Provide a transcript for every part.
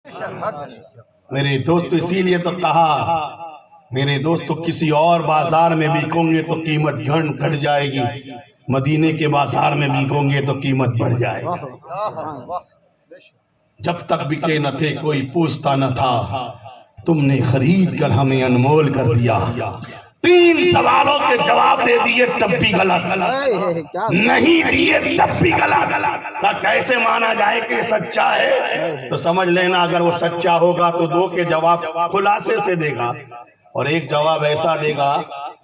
میرے دوست اسی لیے تو کہا میرے دوست کسی اور بازار میں بیکوں گے تو قیمت گھٹ جائے گی، مدینے کے بازار میں بیکوں گے تو قیمت بڑھ جائے گی۔ جب تک بکے نہ تھے کوئی پوچھتا نہ تھا، تم نے خرید کر ہمیں انمول کر دیا۔ 3 سوالوں کے جواب دے دیے تب بھی غلط، نہیں دیے تب بھی غلط۔ کیسے مانا جائے کہ سچا ہے؟ تو سمجھ لینا اگر وہ سچا ہوگا تو 2 کے جواب خلاصے سے دے گا، اور 1 جواب ایسا دے گا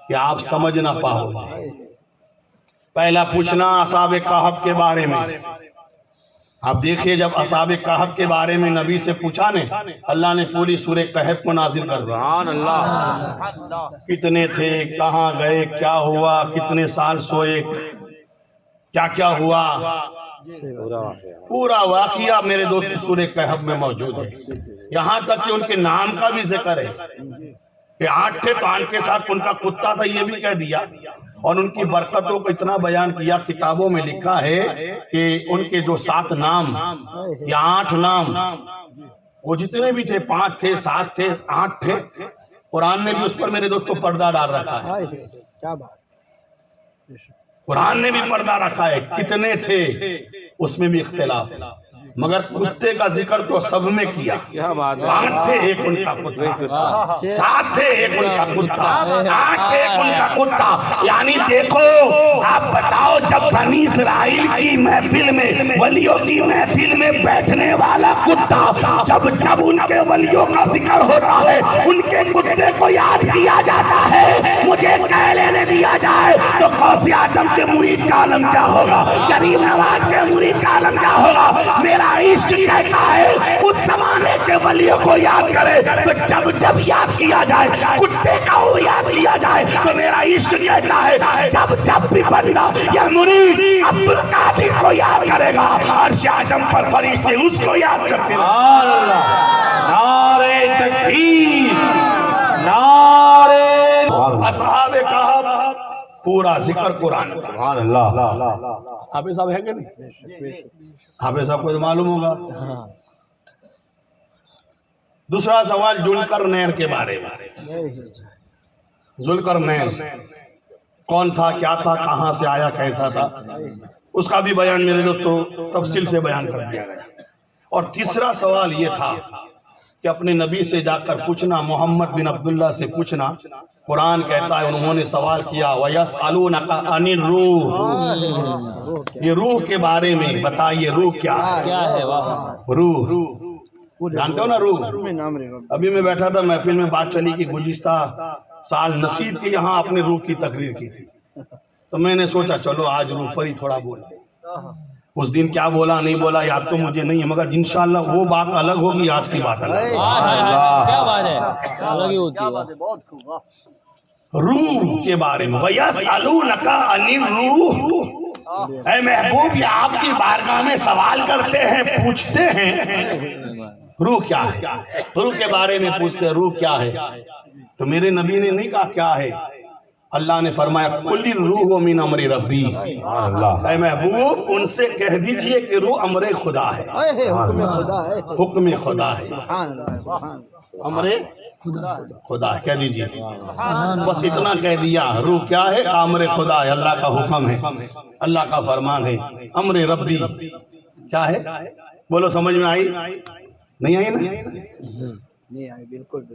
کہ آپ سمجھ نہ پاؤ۔ پہلا پوچھنا اصحاب کہف کے بارے میں۔ آپ دیکھیے جب اصحاب کہف کے بارے میں نبی سے پوچھا نے، اللہ نے پوری سورہ کہف کو نازل کر دیا۔ کتنے تھے، کہاں گئے، کیا ہوا، کتنے سال سوئے، کیا کیا ہوا، پورا واقعہ میرے دوست سورہ کہف میں موجود ہے۔ یہاں تک کہ ان کے نام کا بھی ذکر ہے کہ 8 تھے تو 8 کے ساتھ ان کا کتا تھا، یہ بھی کہہ دیا، اور ان کی برکتوں کو اتنا بیان کیا۔ کتابوں میں لکھا ہے کہ ان کے جو 7 نام یا 8 نام، وہ جتنے بھی تھے، 5 تھے، 7 تھے، 8 تھے، قرآن نے بھی اس پر میرے دوستوں پردہ ڈال رکھا ہے۔ قرآن نے بھی پردہ رکھا ہے، کتنے تھے اس میں بھی اختلاف، مگر کتے کا ذکر تو سب میں کیا۔ 5 تھے، 1 ان کا کتا، 7 تھے، 1 ان کا کتا، 8 تھے، 1 ان کا کتا۔ یعنی دیکھو، آپ بتاؤ جب بنی اسرائیل کی محفل میں، ولیوں کی محفل میں بیٹھنے والا کتا، جب ان کے ولیوں کا ذکر ہوتا ہے، ان کے کتے کو یاد کیا جاتا ہے، مجھے کہہ لینے دیا جائے تو غوث اعظم کے مرید کا عالم کیا ہوگا، غریب نواز کے مرید کا عالم کیا ہوگا۔ میرا عشق کہتا ہے اس زمانے کے ولیوں کو یاد کرے تو جب یاد کیا جائے، کتے کا وہ یاد کیا جائے تو میرا عشق کہتا ہے جب بھی بندہ یا مرید عبد القادر کو یاد کرے گا، عرش اعظم پر فرشتے اس کو یاد کرتے ہیں۔ نعرہ تکبیر، نعرہ اصحاب کہف، پورا ذکر قرآن کا۔ سبحان اللہ۔ حافظ صاحب ہے کہ نہیں؟ حافظ صاحب کو تو معلوم ہوگا۔ دوسرا سوال ذوالقرنین کے بارے میں۔ ذوالقرنین کون تھا، کیا تھا، کہاں سے آیا، کیسا تھا، اس کا بھی بیان میرے دوستو تفصیل سے بیان کر دیا گیا۔ اور تیسرا سوال یہ تھا کہ اپنے نبی سے جا کر پوچھنا، محمد بن عبداللہ سے پوچھنا، قرآن کہتا ہے انہوں نے سوال کیا وَيَسْأَلُونَكَ عَنِ الرُّوحِ، یہ روح کے بارے میں بتائیے، روح کیا ہے؟ روح جانتے ہو نا روح؟ ابھی میں بیٹھا تھا محفل میں، بات چلی کہ گزشتہ سال نصیب کے یہاں اپنے روح کی تقریر کی تھی، تو میں نے سوچا چلو آج روح پر ہی تھوڑا بول دیں۔ اس دن کیا بولا نہیں بولا یاد تو مجھے نہیں ہے، مگر انشاءاللہ وہ بات الگ ہوگی، آج کی بات الگ ہوگی۔ کیا بات ہے، الگ ہی ہوتی ہے۔ روح کے بارے میں وَيَسْأَلُونَكَ عَنِ الرُّوحِ، اے محبوب یہ آپ کی بارگاہ میں سوال کرتے ہیں، پوچھتے ہیں روح کیا ہے، روح کے بارے میں پوچھتے ہیں روح کیا ہے۔ تو میرے نبی نے نہیں کہا کیا ہے، اللہ نے فرمایا قُلِ الرُّوحُ مِنْ أَمْرِ رَبِّي، اے محبوب ان سے کہہ دیجئے کہ روح امر خدا ہے، حکم خدا ہے، امر خدا ہے، کہہ دیجئے، بس اتنا کہہ دیا۔ روح کیا ہے، امر خدا ہے، اللہ کا حکم ہے، اللہ کا فرمان ہے، امر ربی کیا ہے، بولو سمجھ میں آئی نہیں آئی نا؟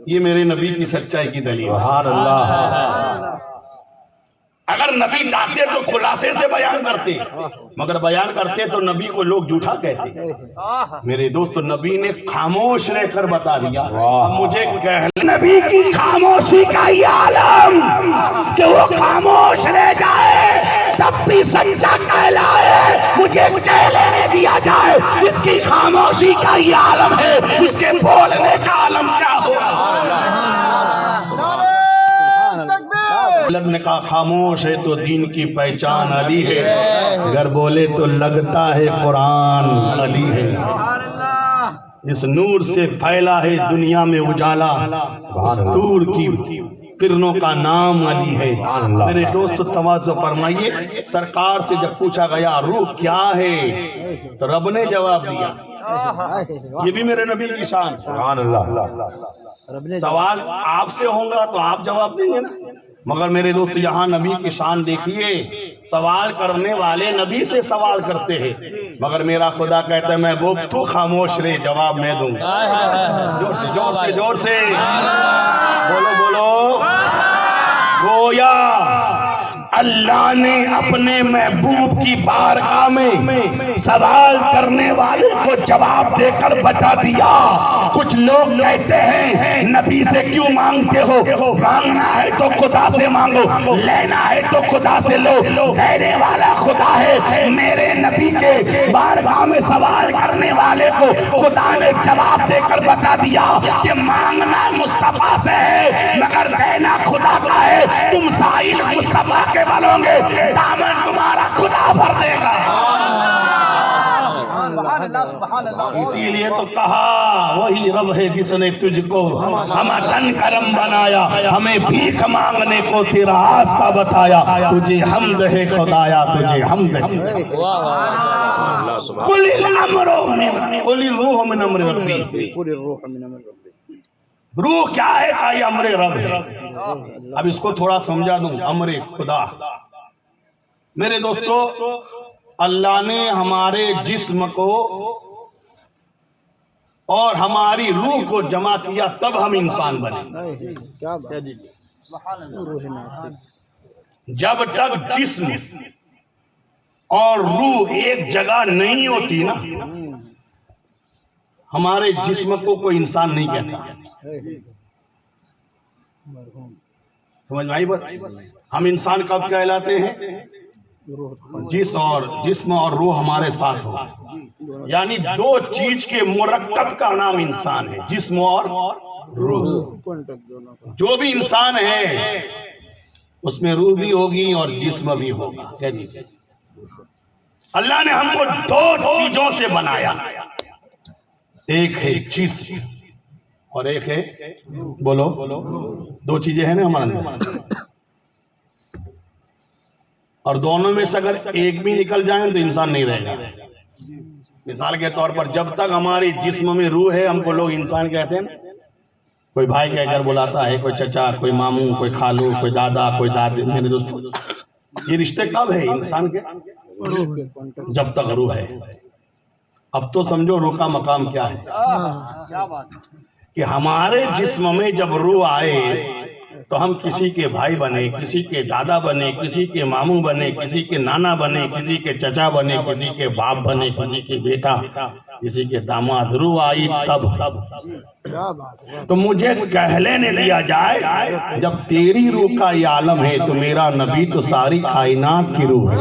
یہ میرے نبی کی سچائی کی دلیل ہے۔ اگر نبی چاہتے تو خلاصے سے بیان کرتے، مگر بیان کرتے تو نبی کو لوگ جھوٹا کہتے۔ میرے دوست نبی نے خاموش رہ کر بتا دیا، اب مجھے نبی کی خاموشی کا یہ عالم کہ وہ خاموش رہ جائے تب بھی سچا کہلائے، مجھے کہہ لینے دیا جائے اس کی خاموشی کا یہ عالم ہے، اس کے بولنے کا عالم کیا ہوگا۔ نے کہا خاموش ہے تو دین کی پہچان علی ہے، اگر بولے تو لگتا ہے قرآن علی ہے، اس نور سے پھیلا ہے دنیا میں اجالا، دور کی کرنوں کا نام علی ہے۔ میرے دوست تواضع فرمائیے، سرکار سے جب پوچھا گیا روح کیا ہے تو رب نے جواب دیا یہ بھی میرے نبی کی شان. سبحان اللہ. سوال آپ سے ہوگا تو آپ جواب دیں گے نا. مگر میرے دوست یہاں نبی کی شان دیکھیے. سوال کرنے والے نبی سے سوال کرتے ہیں مگر میرا خدا کہتا ہے محبوب تو خاموش رہے جواب میں دوں گا. زور سے زور سے زور سے بولو بولو. گویا اللہ نے اپنے محبوب کی بارگاہ میں سوال کرنے والے کو جواب دے کر بتا دیا. کچھ لوگ کہتے ہیں نبی سے کیوں مانگتے ہو؟ مانگنا ہے تو خدا سے مانگو, لینا ہے تو خدا سے لو. دینے والا خدا ہے. میرے نبی کے بارگاہ میں سوال کرنے والے کو خدا نے جواب دے کر بتا دیا کہ مانگنا مصطفیٰ سے ہے مگر دینا خدا کا ہے. تم سائل مصطفیٰ کے بنو گے, دامن تمہارا خدا بھر دے گا. اسی لیے تو کہا وہی رب ہے جس نے تجھ کو ہمدن کرم بنایا, ہمیں بھیک مانگنے کو تیرا راستہ بتایا. تجھے حمد ہے خدایا, تجھے حمد ہے. قل الامر قل الروح من امر ربی. روح کیا ہے؟ کہ یہ امر رب ہے. اب اس کو تھوڑا سمجھا دوں. امر خدا. میرے دوستو اللہ نے ہمارے جسم کو اور ہماری روح کو جمع کیا تب ہم انسان بنے. جب تک جسم اور روح ایک جگہ نہیں ہوتی نا, ہمارے جسم کو کوئی انسان نہیں کہتا. سمجھ میں آئی بات؟ ہم انسان کب کہلاتے ہیں؟ جسم اور روح ہمارے ساتھ ہو. یعنی دو چیز کے مرکب کا نام انسان ہے, جسم اور روح. جو بھی انسان ہے اس میں روح بھی ہوگی اور جسم بھی ہوگا. کہہ دیجیے اللہ نے ہم کو دو چیزوں سے بنایا. ایک ہے جسم اور ایک ہے بولو. دو چیزیں ہیں نا ہمارے اندر, اور دونوں میں سے اگر ایک بھی نکل جائیں تو انسان نہیں رہے گا. مثال کے طور پر جب تک ہماری جسم میں روح ہے ہم کو لوگ انسان کہتے ہیں. کوئی بھائی کہہ کر بلاتا ہے, کوئی چچا, کوئی ماموں, کوئی خالو, کوئی دادا, کوئی دادی. میرے دوست یہ رشتے کب ہے انسان کے؟ جب تک روح ہے. اب تو سمجھو روح کا مقام کیا ہے کہ ہمارے جسم میں جب روح آئے تو ہم کسی کے بھائی بنے, کسی کے دادا بنے, کسی کے ماموں بنے, کسی کے نانا بنے, کسی کے چچا بنے, کسی کے باپ بنے, کسی کے بیٹا, کسی کے داماد. روح آئی تب. تو مجھے کہہ لینے دیا جائے جب تیری روح کا یہ عالم ہے تو میرا نبی تو ساری کائنات کی روح ہے.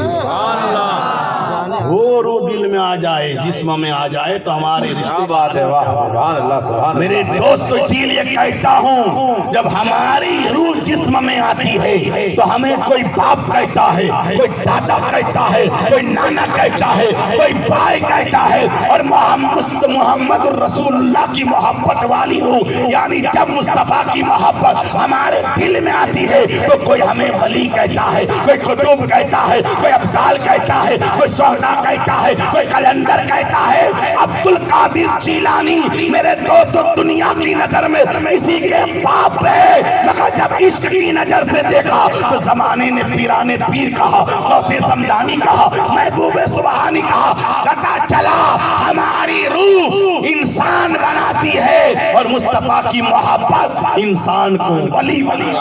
وہ روح دل میں آ جائے, جسم میں آ جائے تو ہمارے رشتے. بات ہے. واہ سبحان اللہ سبحان اللہ. میرے دوست اسی لیے کہتا ہوں جب ہماری روح جسم میں آتی ہے تو ہمیں کوئی باپ کہتا ہے, کوئی دادا کہتا ہے, کوئی نانا کہتا ہے, کوئی بھائی کہتا ہے. اور محمد رسول اللہ کی محبت والی روح, یعنی جب مصطفیٰ کی محبت ہمارے دل میں آتی ہے تو کوئی ہمیں ولی کہتا ہے, کوئی قطب کہتا ہے, کوئی ابدال کہتا ہے, کوئی شہدا کہتا ہے, کوئی کلندر کہتا ہے. عبد القادر جیلانی میرے دوست دنیا کی نظر میں اسی کے باپ ہے, مگر جب عشق کی نظر سے دیکھا تو زمانے نے پیرانے پیر کہا, غوث سمدانی کہا, محبوب سبحانی کہا. پتہ چلا ہماری روح انسان بناتی ہے اور مصطفیٰ کی محبت انسان کو ولی بناتی ہے.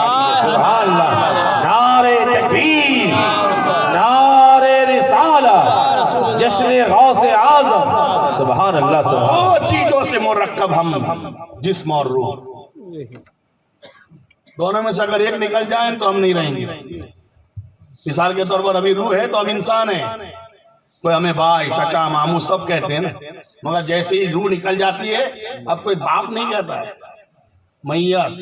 سبحان اللہ. نعرہ تکبیر, نعرہ رسالہ, جشن غوث اعظم. سبحان اللہ سبحان. دو چیزوں سے مرکب ہم جسم اور روح. دونوں میں سے اگر ایک نکل جائیں تو ہم نہیں رہیں گے. مثال کے طور پر ابھی روح ہے تو ہم انسان ہیں. کوئی ہمیں بھائی, چچا, ماموں سب کہتے ہیں نا, مگر جیسے ہی روح نکل جاتی ہے اب کوئی باپ نہیں کہتا ہے. میت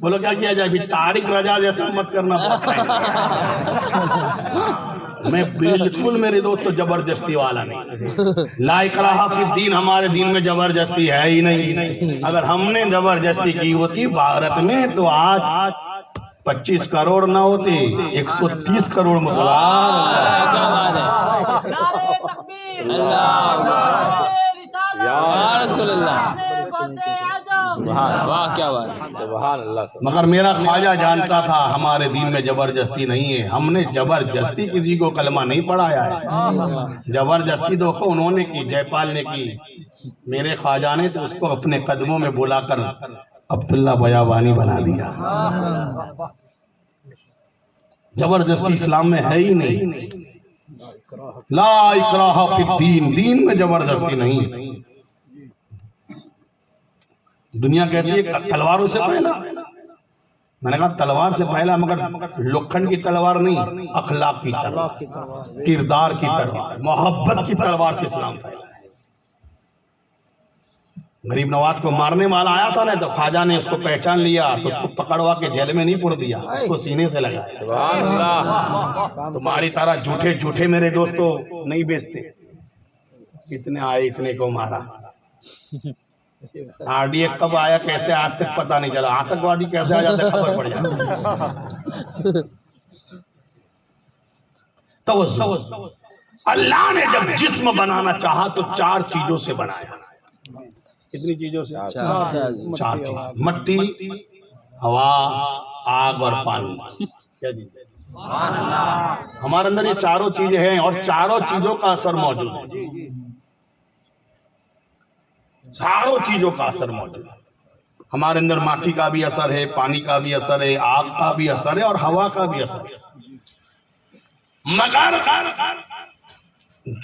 بولو کیا کیا جائے؟ طارق رجا جیسا مت کرنا پڑتا ہے. میں بالکل میرے دوستو زبردستی والا نہیں. لا اکراہ فی الدین، ہمارے دین میں زبردستی ہے ہی نہیں. اگر ہم نے زبردستی کی ہوتی بھارت میں تو آج 25 کروڑ نہ ہوتے، 130 کروڑ مسلمان. کیا بات ہے. اللہ یا رسول اللہ. واہ کیا بات. سبحان اللہ. مگر میرا خواجہ جانتا تھا ہمارے دین میں زبردستی نہیں ہے. ہم نے زبردستی کسی کو کلمہ نہیں پڑھایا ہے. زبردستی دیکھو انہوں نے کی، جے پال نے کی. میرے خواجہ نے تو اس کو اپنے قدموں میں بلا کر عبداللہ بیابانی بنا دیا. زبردستی اسلام میں ہے ہی نہیں. لا اکراہ فی الدین، دین میں زبردستی نہیں. دنیا کہتی ہے تلواروں سے پہلا. میں نے کہا تلوار سے پہلا، مگر لکھن کی تلوار نہیں، اخلاق کی تلوار، کردار کی تلوار، محبت کی تلوار سے اسلام پھیلا ہے. غریب نواز کو مارنے والا آیا تھا نا، تو خواجہ نے اس کو پہچان لیا تو اس کو پکڑوا کے جیل میں نہیں پڑ دیا، اس کو سینے سے لگایا. سبحان اللہ. تمہاری طرح جھوٹے جھوٹے میرے دوستو نہیں بیچتے. اتنے آئے اتنے کو مارا. RDA کب آیا کیسے آج تک پتہ نہیں چلا. آتنکوادی کیسے آ جاتے خبر پڑ جاتی. توجہ، اللہ نے جب جسم بنانا چاہا تو 4 چیزوں سے بنایا. کتنی چیزوں سے؟ 4 چیز. مٹی، ہوا، آگ اور پانی. کیا جی؟ ہمارے اندر یہ 4 چیزیں ہیں اور 4 چیزوں کا اثر موجود ہے. چاروں چیزوں کا اثر موجود ہے. ہمارے اندر ماٹی کا بھی اثر ہے، پانی کا بھی اثر ہے، آگ کا بھی اثر ہے اور ہوا کا بھی اثر ہے. مگر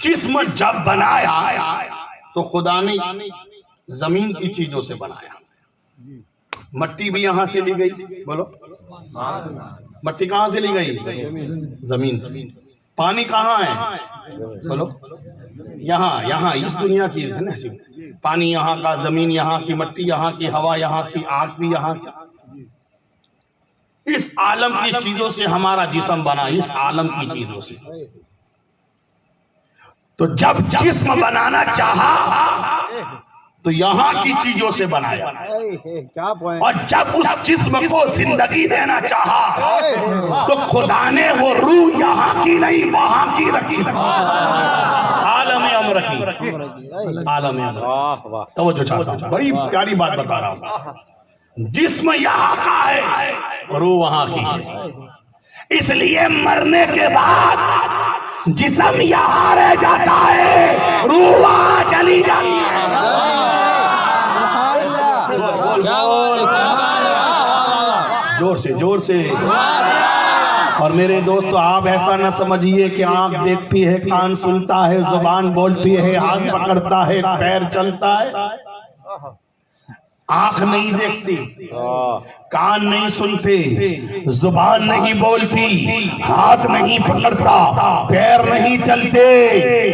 جسم جب بنایا تو خدا نے زمین کی چیزوں سے بنایا. مٹی بھی یہاں سے لی گئی. بولو مٹی کہاں سے لی گئی؟ زمین سے. پانی کہاں ہے؟ بولو یہاں اس دنیا کی ہے نا. پانی یہاں کا، زمین یہاں کی، مٹی یہاں کی، ہوا یہاں کی، آگ بھی یہاں کی. اس عالم کی چیزوں سے ہمارا جسم بنا، اس عالم کی چیزوں سے. تو جب جسم بنانا چاہا تو یہاں کی چیزوں سے بنایا، اور جب اس جسم کو زندگی دینا چاہا تو خدا نے وہ روح یہاں کی نہیں وہاں کی رکھی. عالم امر رکھی. عالم امر. توجہ چاہتا ہوں، بڑی پیاری بات بتا رہا ہوں. جسم یہاں کا ہے، روح وہاں کی ہے. اس لیے مرنے کے بعد جسم یہاں رہ جاتا ہے، روح وہاں چلی جاتی ہے. زور سے. اور میرے دوستو آپ ایسا نہ سمجھیے کہ آنکھ دیکھتی ہے، کان سنتا ہے، زبان بولتی ہے، ہاتھ پکڑتا ہے، پیر چلتا ہے. آنکھ نہیں دیکھتی، کان نہیں سنتے، زبان نہیں بولتی، ہاتھ نہیں پکڑتا، پیر نہیں چلتے.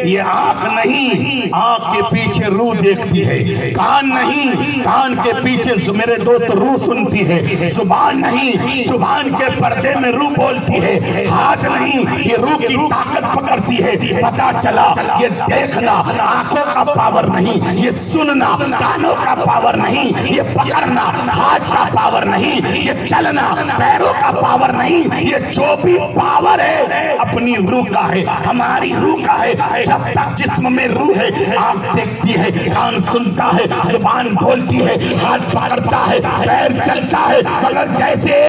یہ آنکھ نہیں، آنکھ کے پیچھے روح دیکھتی ہے. کان نہیں، کان کے پیچھے میرے دوست روح سنتی ہے. زبان نہیں، زبان کے پردے میں روح بولتی ہے. ہاتھ نہیں، یہ روح کی طاقت پکڑتی ہے. پتا چلا یہ دیکھنا آنکھوں کا پاور نہیں، یہ سننا کانوں کا پاور نہیں، یہ پکڑنا ہاتھ کا پاور نہیں، یہ چلنا پیروں کا پاور نہیں. یہ جو بھی پاور ہے اپنی روح کا ہے، ہماری روح کا ہے. جب تک جسم میں روح ہے، آنکھ دیکھتی ہے، کان سنتا ہے، زبان بولتی ہے، ہاتھ پکڑتا ہے، پیر چلتا ہے. مگر جیسے